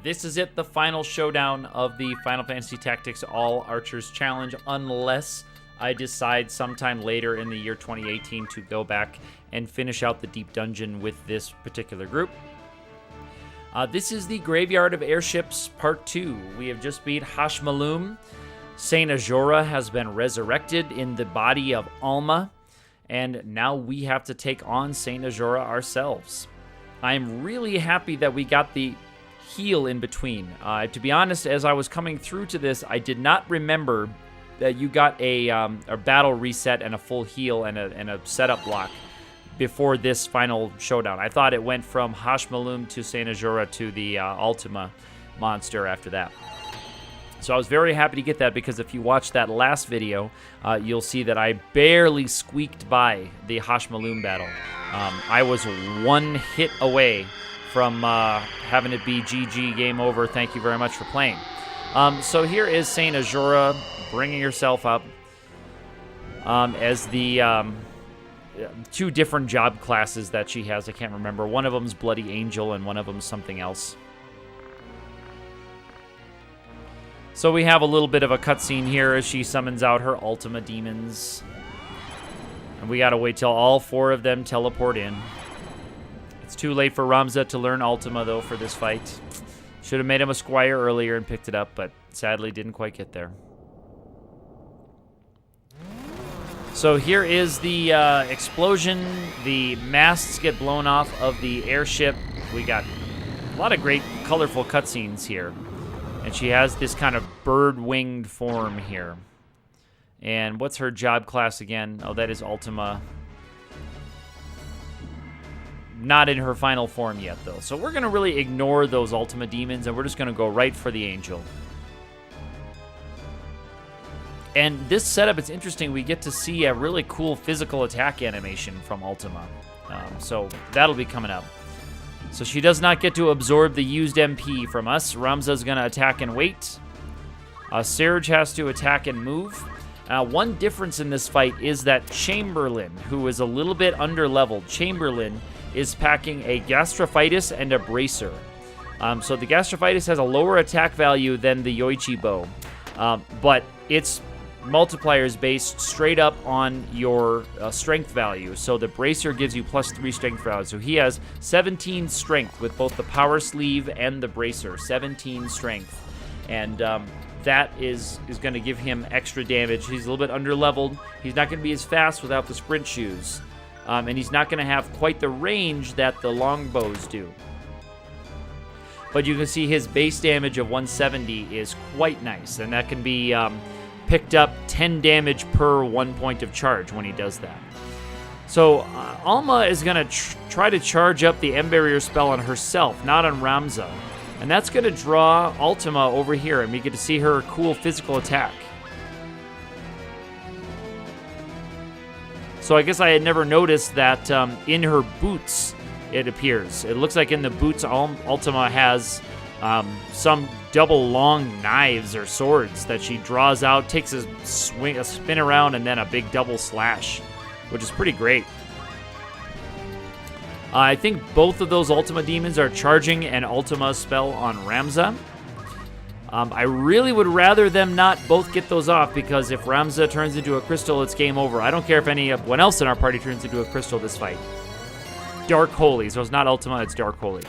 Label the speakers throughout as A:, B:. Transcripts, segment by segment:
A: This is it, the final showdown of the Final Fantasy Tactics All Archers Challenge, unless I decide sometime later in the year 2018 to go back and finish out the Deep Dungeon with this particular group. This is the Graveyard of Airships Part 2. We have just beat Hashmalum. Saint Ajora has been resurrected in the body of Alma, and now we have to take on Saint Ajora ourselves. I'm really happy that we got the heal in between. To be honest, as I was coming through to this, I did not remember that you got a battle reset and a full heal and a setup block before this final showdown. I thought it went from Hashmalum to Saint Ajora to the Ultima monster after that. So I was very happy to get that, because if you watch that last video, you'll see that I barely squeaked by the Hashmalum battle. I was one hit away from having it be GG, game over, thank you very much for playing. So here is Saint Ajora bringing herself up as the two different job classes that she has. I can't remember. One of them's Bloody Angel and one of them's something else. So we have a little bit of a cutscene here as she summons out her Ultima demons. And we gotta wait till all 4 of them teleport in. It's too late for Ramza to learn Ultima, though, for this fight. Should have made him a squire earlier and picked it up, but sadly didn't quite get there. So here is the explosion. The masts get blown off of the airship. We got a lot of great, colorful cutscenes here. And she has this kind of bird-winged form here. And what's her job class again? Oh, that is Ultima. Not in her final form yet, though. So we're going to really ignore those Ultima demons, and we're just going to go right for the Angel. And this setup, it's interesting. We get to see a really cool physical attack animation from Ultima. So that'll be coming up. So she does not get to absorb the used MP from us. Ramza's going to attack and wait. Serge has to attack and move. One difference in this fight is that Chamberlain, who is a little bit underleveled, Chamberlain is packing a Gastrophytus and a Bracer. So the Gastrophytus has a lower attack value than the Yoichi bow, but its multiplier is based straight up on your strength value. So the Bracer gives you +3 strength value. So he has 17 strength with both the power sleeve and the Bracer. 17 strength. And that is going to give him extra damage. He's a little bit underleveled. He's not going to be as fast without the sprint shoes. And he's not going to have quite the range that the longbows do. But you can see his base damage of 170 is quite nice. And that can be picked up 10 damage per 1 point of charge when he does that. So Alma is going to try to charge up the M Barrier spell on herself, not on Ramza. And that's going to draw Ultima over here, and we get to see her cool physical attack. So I guess I had never noticed that in her boots it appears. It looks like in the boots Ultima has some double long knives or swords that she draws out, takes a spin around, and then a big double slash, which is pretty great. I think both of those Ultima demons are charging an Ultima spell on Ramza. I really would rather them not both get those off, because if Ramza turns into a crystal, it's game over. I don't care if anyone else in our party turns into a crystal this fight. Dark Holy, so it's not Ultima, it's Dark Holy.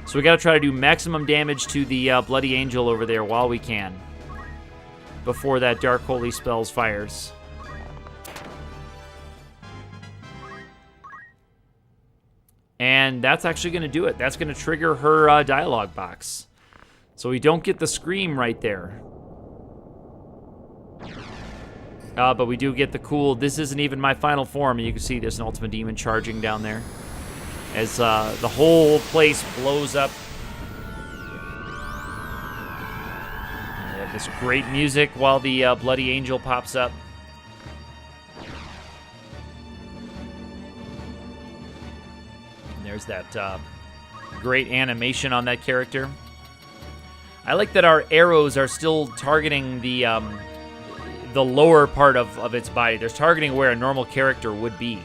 A: So we got to try to do maximum damage to the Bloody Angel over there while we can, before that Dark Holy spells fires. And that's actually going to do it. That's going to trigger her dialogue box. So we don't get the scream right there. But we do get the cool, this isn't even my final form. And you can see there's an Ultima Demon charging down there as the whole place blows up. And we have this great music while the Bloody Angel pops up. And there's that great animation on that character. I like that our arrows are still targeting the lower part of its body. They're targeting where a normal character would be.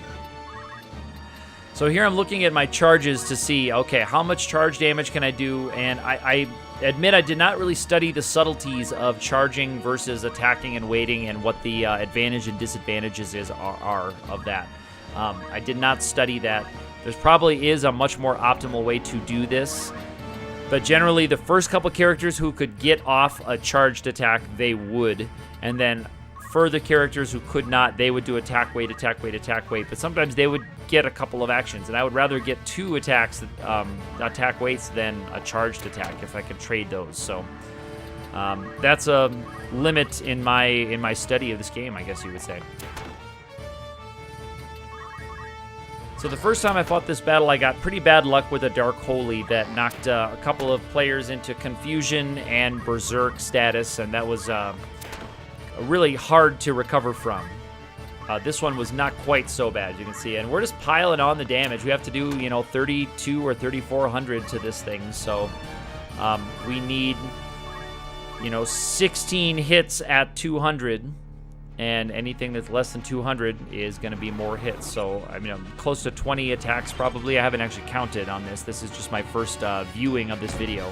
A: So here I'm looking at my charges to see, okay, how much charge damage can I do? And I admit I did not really study the subtleties of charging versus attacking and waiting and what the advantage and disadvantages are of that. I did not study that. There probably is a much more optimal way to do this. But generally, the first couple characters who could get off a charged attack, they would. And then further characters who could not, they would do attack, wait, attack, wait, attack, wait. But sometimes they would get a couple of actions. And I would rather get 2 attacks, attack waits, than a charged attack if I could trade those. So that's a limit in my study of this game, I guess you would say. So the first time I fought this battle, I got pretty bad luck with a Dark Holy that knocked a couple of players into Confusion and Berserk status, and that was really hard to recover from. This one was not quite so bad, you can see, and we're just piling on the damage. We have to do, 32 or 3,400 to this thing, so we need, 16 hits at 200. And anything that's less than 200 is going to be more hits. So, I'm close to 20 attacks probably. I haven't actually counted on this. This is just my first viewing of this video.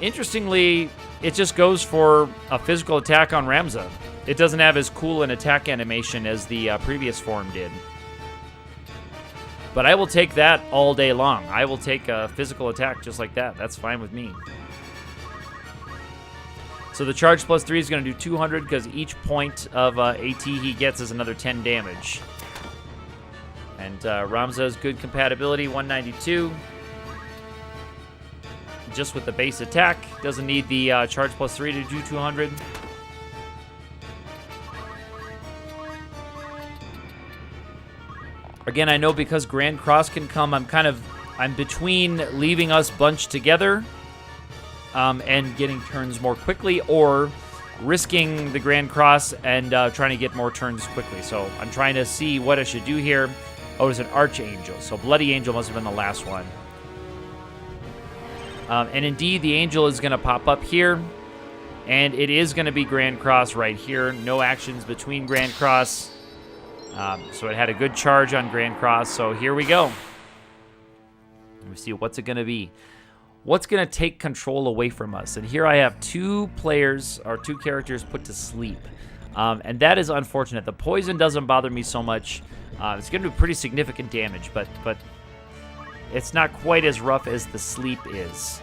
A: Interestingly, it just goes for a physical attack on Ramza. It doesn't have as cool an attack animation as the previous form did. But I will take that all day long. I will take a physical attack just like that. That's fine with me. So the charge plus 3 is going to do 200 because each point of AT he gets is another 10 damage. And Ramza's good compatibility, 192. Just with the base attack. Doesn't need the charge plus 3 to do 200. Again, I know because Grand Cross can come, I'm between leaving us bunched together and getting turns more quickly, or risking the Grand Cross and trying to get more turns quickly. So I'm trying to see what I should do here. Oh, it's an Archangel. So Bloody Angel must have been the last one. And indeed, the Angel is going to pop up here. And it is going to be Grand Cross right here. No actions between Grand Cross. So it had a good charge on Grand Cross. So here we go. Let me see, what's it going to be? What's going to take control away from us? And here I have 2 characters put to sleep. And that is unfortunate. The poison doesn't bother me so much. It's going to do pretty significant damage, but it's not quite as rough as the sleep is.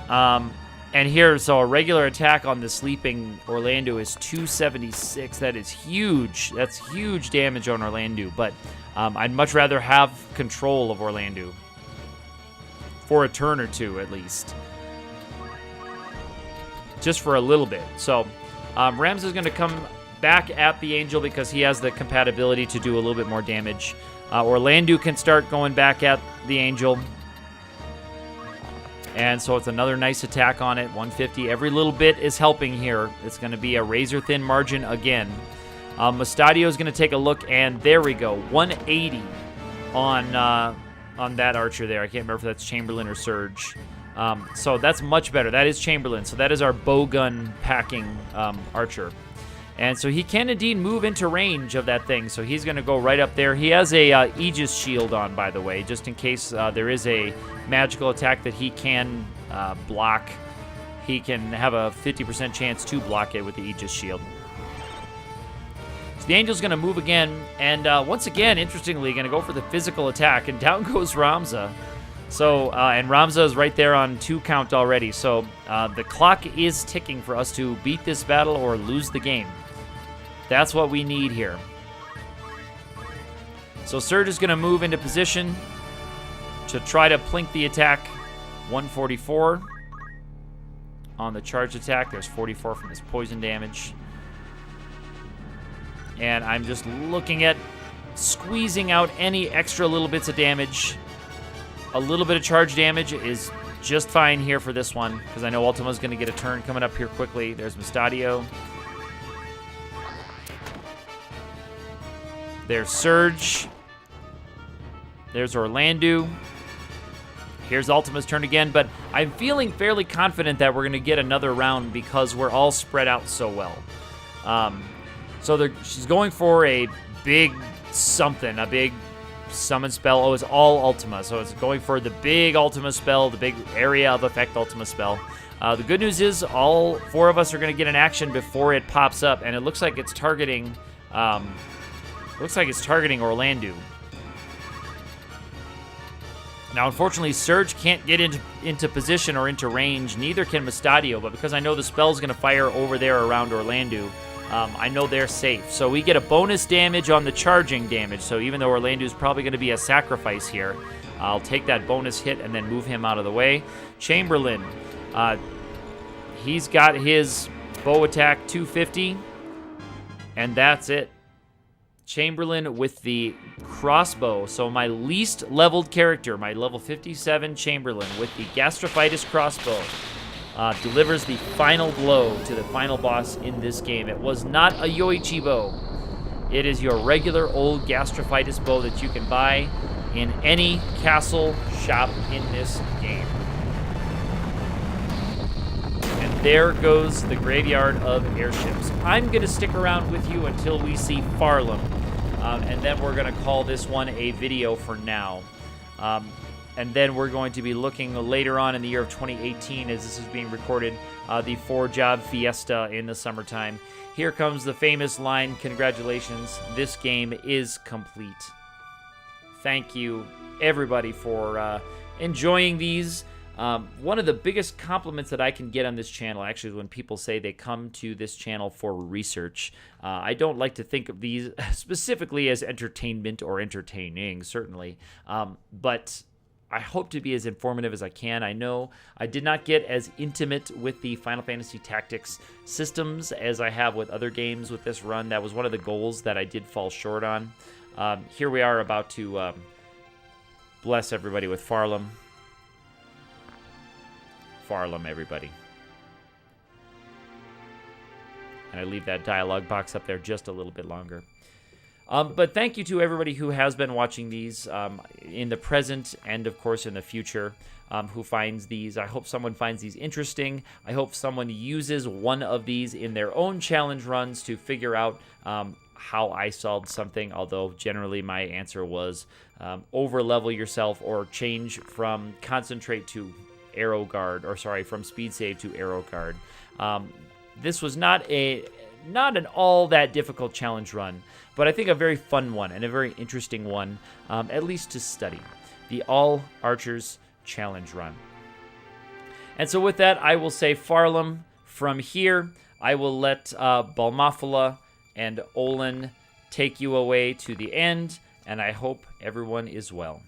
A: And here, so a regular attack on the sleeping Orlando is 276. That is huge. That's huge damage on Orlando, but I'd much rather have control of Orlando. For a turn or 2, at least. Just for a little bit. So, Ramza is going to come back at the Angel because he has the compatibility to do a little bit more damage. Orlando can start going back at the Angel. And so it's another nice attack on it, 150. Every little bit is helping here. It's going to be a razor-thin margin again. Mustadio is going to take a look, and there we go. 180 on that archer there. I can't remember if that's Chamberlain or Surge. So that's much better. That is Chamberlain. So that is our bowgun packing archer. And so he can indeed move into range of that thing. So he's going to go right up there. He has a Aegis shield on, by the way, just in case there is a magical attack that he can block. He can have a 50% chance to block it with the Aegis shield. The Angel's going to move again, and once again, interestingly, going to go for the physical attack, and down goes Ramza. So, and Ramza is right there on 2 count already, so the clock is ticking for us to beat this battle or lose the game. That's what we need here. So Surge is going to move into position to try to plink the attack. 144 on the charge attack. There's 44 from his poison damage. And I'm just looking at squeezing out any extra little bits of damage. A little bit of charge damage is just fine here for this one, because I know Ultima's going to get a turn coming up here quickly. There's Mustadio. There's Surge. There's Orlando. Here's Ultima's turn again, but I'm feeling fairly confident that we're going to get another round because we're all spread out so well. So she's going for a big something, a big summon spell. Oh, it's all Ultima. So it's going for the big Ultima spell, the big area of effect Ultima spell. The good news is all 4 of us are going to get an action before it pops up, and it looks like it's targeting. Orlandeau. Now, unfortunately, Surge can't get into position or into range. Neither can Mustadio, but because I know the spell's going to fire over there around Orlandeau, I know they're safe. So we get a bonus damage on the charging damage. So even though Orlandeau's probably going to be a sacrifice here, I'll take that bonus hit and then move him out of the way. Chamberlain, he's got his bow attack 250, and that's it. Chamberlain with the crossbow. So my least leveled character, my level 57 Chamberlain with the Gastrophytus crossbow, delivers the final blow to the final boss in this game. It was not a Yoichi bow. It is your regular old Gastrophytus bow that you can buy in any castle shop in this game. And there goes the Graveyard of Airships. I'm going to stick around with you until we see Farlam, and then we're going to call this one a video for now. And then we're going to be looking later on in the year of 2018, as this is being recorded, the 4-job fiesta in the summertime. Here comes the famous line, congratulations, this game is complete. Thank you, everybody, for enjoying these. One of the biggest compliments that I can get on this channel, actually, is when people say they come to this channel for research. I don't like to think of these specifically as entertainment or entertaining, certainly, but I hope to be as informative as I can. I know I did not get as intimate with the Final Fantasy Tactics systems as I have with other games with this run. That was one of the goals that I did fall short on. Here we are about to bless everybody with Farlam. Farlam, everybody. And I leave that dialogue box up there just a little bit longer. But thank you to everybody who has been watching these in the present and, of course, in the future, who finds these. I hope someone finds these interesting. I hope someone uses one of these in their own challenge runs to figure out how I solved something, although generally my answer was over-level yourself or change from concentrate to arrow guard, or sorry, from speed save to arrow guard. This was not an all that difficult challenge run, but I think a very fun one and a very interesting one, at least to study. The All Archers Challenge Run. And so with that, I will say Farlam. From here, I will let Balmafala and Olin take you away to the end, and I hope everyone is well.